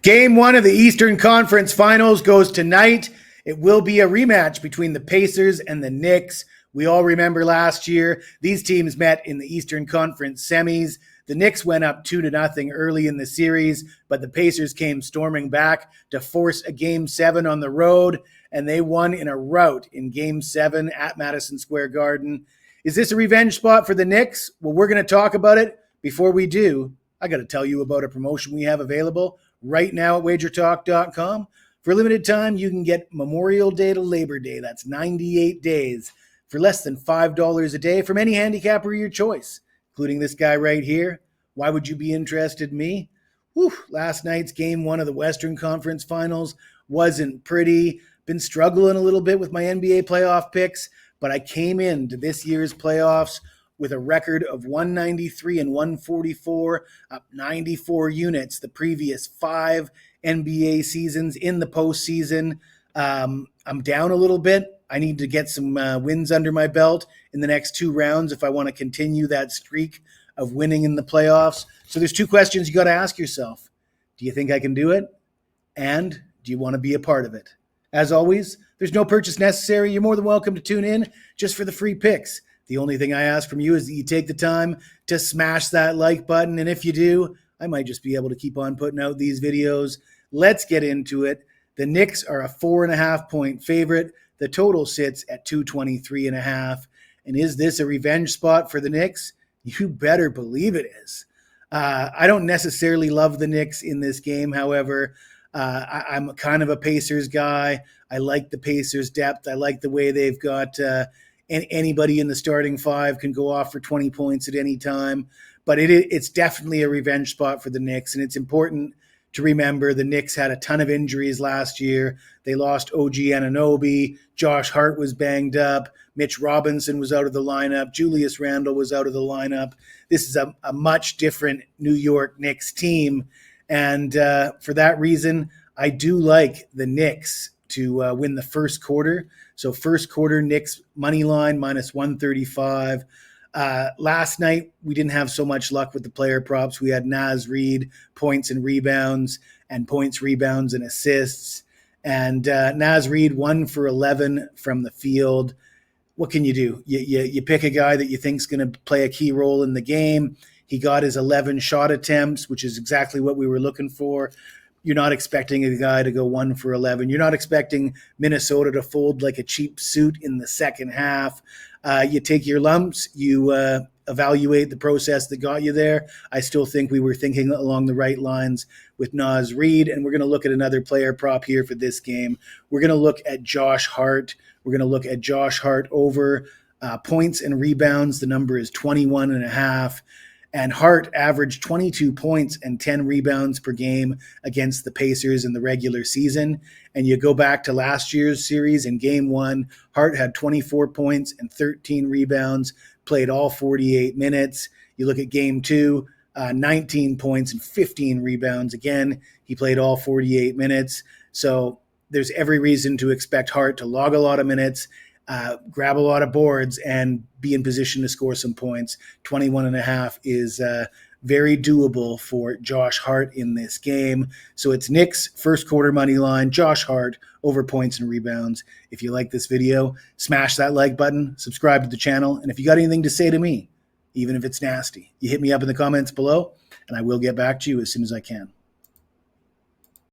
Game one of the Eastern Conference Finals goes tonight. It will be a rematch between the Pacers and the Knicks. We all remember last year, these teams met in the Eastern Conference semis. The Knicks went up 2-0 early in the series, but the Pacers came storming back to force a Game 7 on the road, and they won in a rout in Game 7 at Madison Square Garden. Is this a revenge spot for the Knicks? Well, we're going to talk about it. Before we do, I got to tell you about a promotion we have available right now at wagertalk.com. For a limited time, you can get Memorial Day to Labor Day. That's 98 days for less than $5 a day from any handicapper of your choice, including this guy right here. Why would you be interested in me? Whew, last night's game one of the Western Conference Finals wasn't pretty. Been struggling a little bit with my NBA playoff picks, but I came into this year's playoffs with a record of 193 and 144, up 94 units the previous 5 NBA seasons in the postseason. I'm down a little bit. I need to get some wins under my belt in the next 2 rounds if I want to continue that streak of winning in the playoffs. So there's 2 questions you got to ask yourself. Do you think I can do it? And do you want to be a part of it? As always, there's no purchase necessary. You're more than welcome to tune in just for the free picks. The only thing I ask from you is that you take the time to smash that like button. And if you do, I might just be able to keep on putting out these videos. Let's get into it. The Knicks are a 4.5-point favorite. The total sits at 223.5. And is this a revenge spot for the Knicks? You better believe it is. I don't necessarily love the Knicks in this game. However, I'm kind of a Pacers guy. I like the Pacers' depth. I like the way they've got anybody in the starting 5 can go off for 20 points at any time. But it's definitely a revenge spot for the Knicks, and it's important to remember the Knicks had a ton of injuries last year. They lost OG Anunoby. Josh Hart was banged up. Mitch Robinson was out of the lineup. Julius Randle was out of the lineup. This is a much different New York Knicks team. And for that reason, I do like the Knicks to win the first quarter. So first quarter, Knicks money line minus 135. Last night, we didn't have so much luck with the player props. We had Naz Reid, points and rebounds, and points, rebounds, and assists. And Naz Reid, 1 for 11 from the field. What can you do? You pick a guy that you think is going to play a key role in the game. He got his 11 shot attempts, which is exactly what we were looking for. You're not expecting a guy to go 1 for 11. You're not expecting Minnesota to fold like a cheap suit in the second half. You take your lumps. You evaluate the process that got you there. I still think we were thinking along the right lines with Naz Reid, and we're going to look at another player prop here for this game. We're going to look at Josh Hart. We're going to look at Josh Hart over points and rebounds. The number is 21.5. And Hart averaged 22 points and 10 rebounds per game against the Pacers in the regular season. And you go back to last year's series in Game 1, Hart had 24 points and 13 rebounds, played all 48 minutes. You look at Game 2, 19 points and 15 rebounds. Again, he played all 48 minutes. So there's every reason to expect Hart to log a lot of minutes, grab a lot of boards, and be in position to score some points. 21.5 is very doable for Josh Hart in this game. So it's Knicks first quarter money line, Josh Hart over points and rebounds. If you like this video, smash that like button, subscribe to the channel, and if you got anything to say to me, even if it's nasty, you hit me up in the comments below, and I will get back to you as soon as I can.